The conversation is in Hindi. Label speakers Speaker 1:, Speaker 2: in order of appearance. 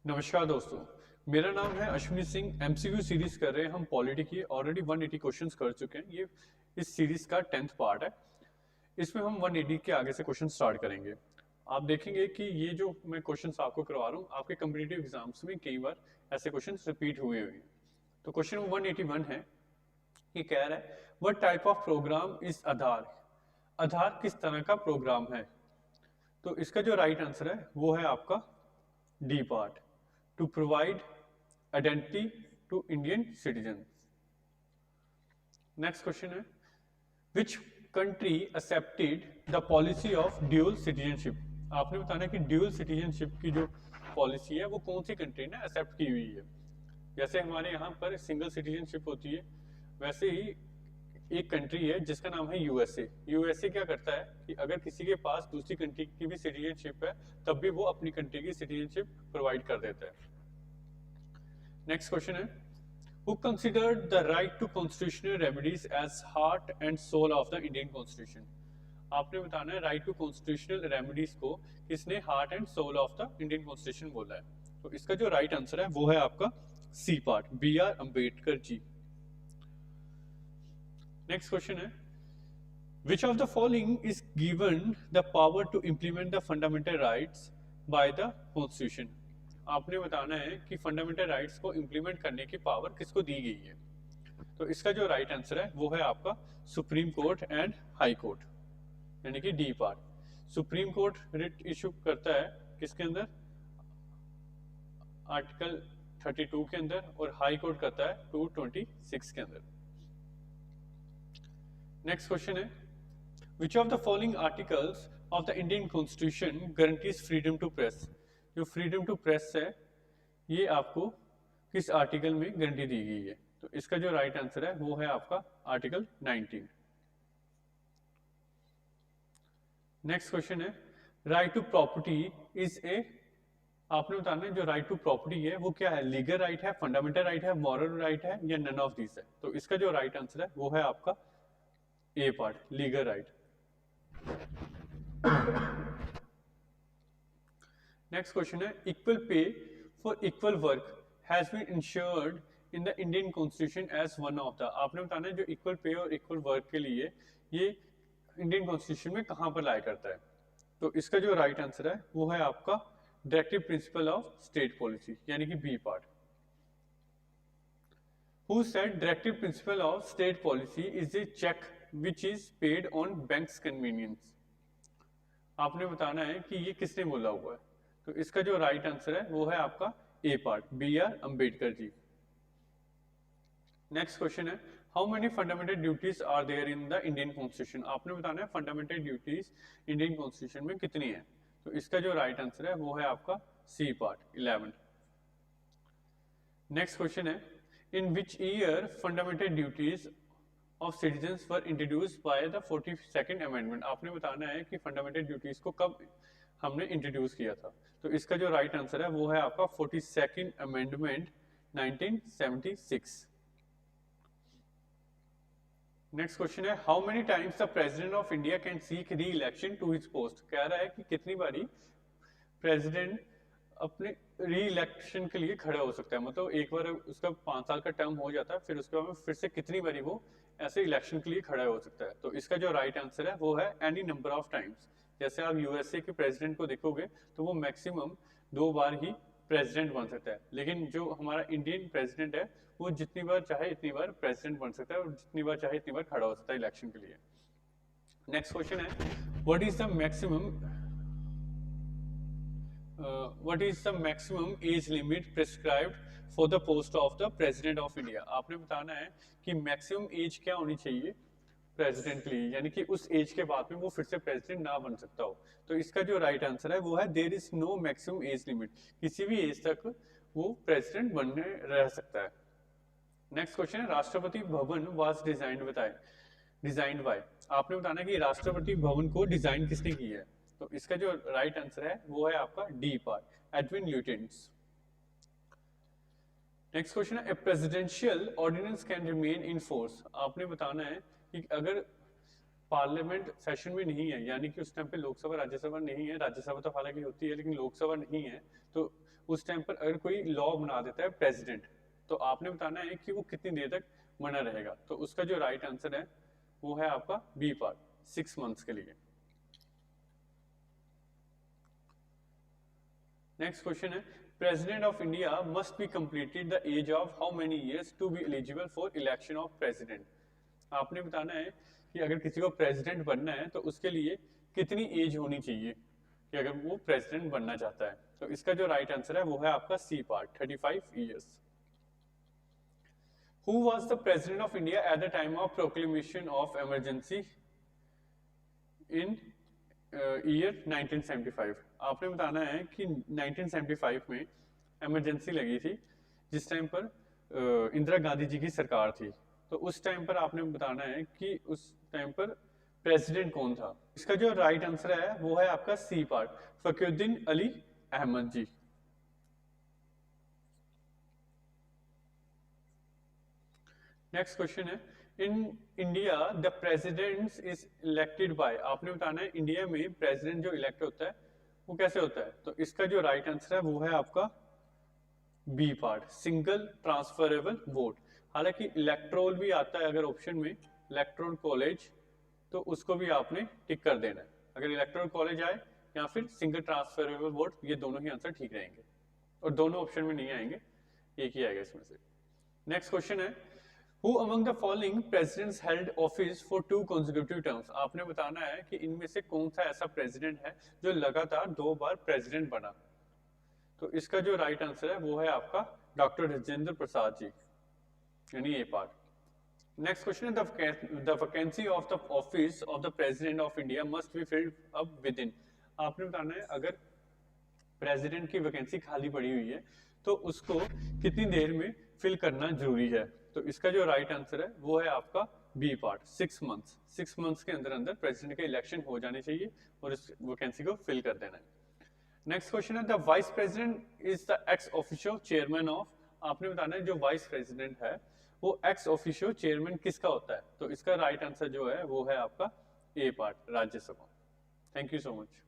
Speaker 1: नमस्कार दोस्तों। मेरा नाम है अश्विनी सिंह। एमसीक्यू सीरीज कर रहे हैं हम पॉलिटी की। ऑलरेडी 180 क्वेश्चंस कर चुके हैं। ये इस सीरीज का 10th पार्ट है। इसमें हम 180 के आगे से क्वेश्चन स्टार्ट करेंगे। आप देखेंगे कि ये जो मैं क्वेश्चंस आपको करवा रहा हूँ, आपके कम्पिटिटिव एग्जाम्स में कई बार ऐसे क्वेश्चंस रिपीट हुए हैं। तो क्वेश्चन 181 है, ये कह रहा है what type of program is Aadhaar. Aadhaar किस तरह का प्रोग्राम है? तो इसका जो राइट आंसर है वो है आपका D part, to provide identity to Indian citizen. Next question है which country accepted the policy of dual citizenship. आपने बताना कि ड्यूअल सिटीजनशिप की जो पॉलिसी है वो कौन सी कंट्री ने एक्सेप्ट की हुई है। जैसे हमारे यहाँ पर सिंगल सिटीजनशिप होती है, वैसे ही एक कंट्री है जिसका नाम है यूएसए। यूएसए क्या करता है कि अगर किसी के पास दूसरी कंट्री की भी सिटीजनशिप है तब भी वो अपनी कंट्री की सिटीजनशिप प्रोवाइड कर देता है। नेक्स्ट क्वेश्चन है who considered the right to constitutional remedies as heart and soul of the Indian constitution. आपने बताना है राइट टू कॉन्स्टिट्यूशनल रेमेडीज को किसने heart and soul of the Indian constitution बोला है। तो इसका जो राइट आंसर है वो है आपका C part, B R Ambedkar ji. Next question है which of the following is given the power to implement the fundamental rights by the constitution. आपने बताना है कि फंडामेंटल राइट्स को इंप्लीमेंट करने की पावर किसको दी गई है। तो इसका जो राइट आंसर है वो है आपका supreme court and high court, यानी कि D part. Supreme court writ issue करता है किसके अंदर, आर्टिकल 32 के अंदर, और हाई कोर्ट करता है 226 के अंदर। नेक्स्ट क्वेश्चन है which of the following articles of the Indian constitution guarantees freedom to press. जो फ्रीडम टू प्रेस है ये आपको किस आर्टिकल में गारंटी दी गई है। तो इसका जो राइट आंसर है वो है आपका आर्टिकल 19। नेक्स्ट क्वेश्चन है right to property is a. आपने बताना है जो राइट टू प्रॉपर्टी है वो क्या है, लीगल राइट है, फंडामेंटल राइट है, मॉरल राइट है, या नन ऑफ दिस है। तो इसका जो राइट आंसर है वो है आपका A part, legal right. Next question है equal pay for equal work has been ensured in the Indian constitution as one of the. आपने बताना है जो इक्वल पे और इक्वल वर्क के लिए ये इंडियन कॉन्स्टिट्यूशन में कहां पर लाया करता है। तो इसका जो राइट आंसर है वो है आपका directive principle of state policy, यानी कि B part. Who said directive principle of state policy is a cheque which is paid on banks convenience. आपने बताना है कि ये किसने बोला हुआ है। तो इसका जो राइट आंसर है वो है आपका A part, B R Ambedkar ji. Next question है how many fundamental duties are there in the Indian constitution. आपने बताना है फंडामेंटल ड्यूटीज इंडियन कॉन्स्टिट्यूशन में कितनी है। तो इसका जो राइट आंसर है वो है आपका सी पार्ट, 11। नेक्स्ट क्वेश्चन है in which year fundamental duties of citizens were introduced by the 42nd amendment. आपने बताना है कि फंडामेंटल ड्यूटीज को कब हमने इंट्रोड्यूस किया था। तो इसका जो राइट आंसर है वो है आपका 42nd अमेंडमेंट 1976। नेक्स्ट क्वेश्चन है how many times the president of India can seek re election to his post. कह रहा है कि कितनी बारी प्रेसिडेंट अपने री इलेक्शन के लिए खड़ा हो सकता है। मतलब एक बार उसका 5 साल का टर्म हो जाता है, फिर उसके बाद फिर से कितनी बारी वो ऐसे इलेक्शन के लिए खड़ा हो सकता है। तो इसका जो राइट आंसर है वो है एनी नंबर ऑफ टाइम्स। जैसे आप यूएसए के प्रेसिडेंट को देखोगे तो वो मैक्सिमम 2 बार ही प्रेसिडेंट बन सकता है, लेकिन जो हमारा इंडियन प्रेसिडेंट है वो जितनी बार चाहे इतनी बार प्रेसिडेंट बन सकता है और जितनी बार चाहे इतनी बार खड़ा हो सकता है इलेक्शन के लिए। नेक्स्ट क्वेश्चन है what is the maximum age limit prescribed for the post of the president of India. आपने बताना है कि मैक्सिमम एज क्या होनी चाहिए प्रेसिडेंट के लिए, यानी कि उस एज के बाद में वो फिर से प्रेसिडेंट ना बन सकता हो। तो इसका जो राइट आंसर है वो है there is no maximum age limit. किसी भी एज तक वो प्रेसिडेंट बनने रह सकता है। नेक्स्ट क्वेश्चन है Rashtrapati Bhavan was designed bye. आपने बताना है कि राष्ट्रपति भवन को डिजाइन किसने की है। तो इसका जो राइट आंसर है वो है आपका D part, Edwin Lutyens. Next question है a presidential ordinance can remain in force. आपने बताना है कि अगर पार्लियामेंट सेशन में नहीं है, यानी कि उस टाइम पे लोकसभा राज्यसभा नहीं है, राज्यसभा तो हालांकि होती है लेकिन लोकसभा नहीं है, तो उस टाइम पर अगर कोई लॉ बना देता है प्रेसिडेंट, तो आपने बताना है कि वो कितनी देर तक बना रहेगा। तो उसका जो राइट आंसर है वो है आपका बी पार्ट, 6 मंथ्स के लिए। नेक्स्ट क्वेश्चन है, president of India must be completed the age of how many years to be eligible for election of president. आपने बताना है कि अगर किसी को प्रेसिडेंट बनना है तो उसके लिए कितनी एज होनी चाहिए कि अगर वो प्रेसिडेंट बनना चाहता है। तो इसका जो राइट आंसर है वो है आपका C part, 35 years. Who was the president of India at the time of proclamation of emergency in year 1975? आपने बताना है कि 1975 में इमरजेंसी लगी थी जिस टाइम पर इंदिरा गांधी जी की सरकार थी। तो उस टाइम पर आपने बताना है कि उस टाइम पर प्रेसिडेंट कौन था। इसका जो राइट आंसर है वो है आपका सी पार्ट, फखरुद्दीन अली अहमद जी। नेक्स्ट क्वेश्चन है, in India the president is elected by. आपने बताना है इंडिया में प्रेसिडेंट जो इलेक्ट होता है वो कैसे होता है। तो इसका जो राइट आंसर है वो है आपका B part, single transferable vote. हालांकि इलेक्ट्रोल भी आता है अगर ऑप्शन में, इलेक्ट्रोल कॉलेज, तो उसको भी आपने टिक कर देना है। अगर इलेक्ट्रोल कॉलेज आए या फिर सिंगल ट्रांसफरेबल वोट, ये दोनों ही आंसर ठीक रहेंगे और दोनों ऑप्शन में नहीं आएंगे, एक ही आएगा इसमें से। नेक्स्ट क्वेश्चन है, Who among the following presidents held office for 2 consecutive terms? आपने बताना है कि इनमें से कौन सा ऐसा प्रेसिडेंट है जो लगातार 2 बार प्रेसिडेंट बना। तो इसका जो राइट आंसर है वो है आपका डॉक्टर राजेंद्र प्रसाद जी, यानी ए पार्ट। नेक्स्ट क्वेश्चन है, the vacancy of the office of the president of India must be filled up with in. आपने बताना है अगर प्रेसिडेंट की वैकेंसी खाली पड़ी हुई है तो उसको कितनी देर में फिल करना जरूरी है। तो इसका जो राइट आंसर है वो है आपका बी पार्ट, 6 मंथ्स। 6 मंथ्स के अंदर अंदर प्रेसिडेंट के इलेक्शन हो जाने चाहिए और इस वैकेंसी को फिल कर देना है। नेक्स्ट क्वेश्चन है, the vice president is the ex officio chairman of. आपने बताना है जो वाइस प्रेसिडेंट है वो एक्स ऑफिशियो चेयरमैन किसका होता है। तो इसका राइट आंसर जो है वो है आपका A part, Rajya Sabha. Thank you so much.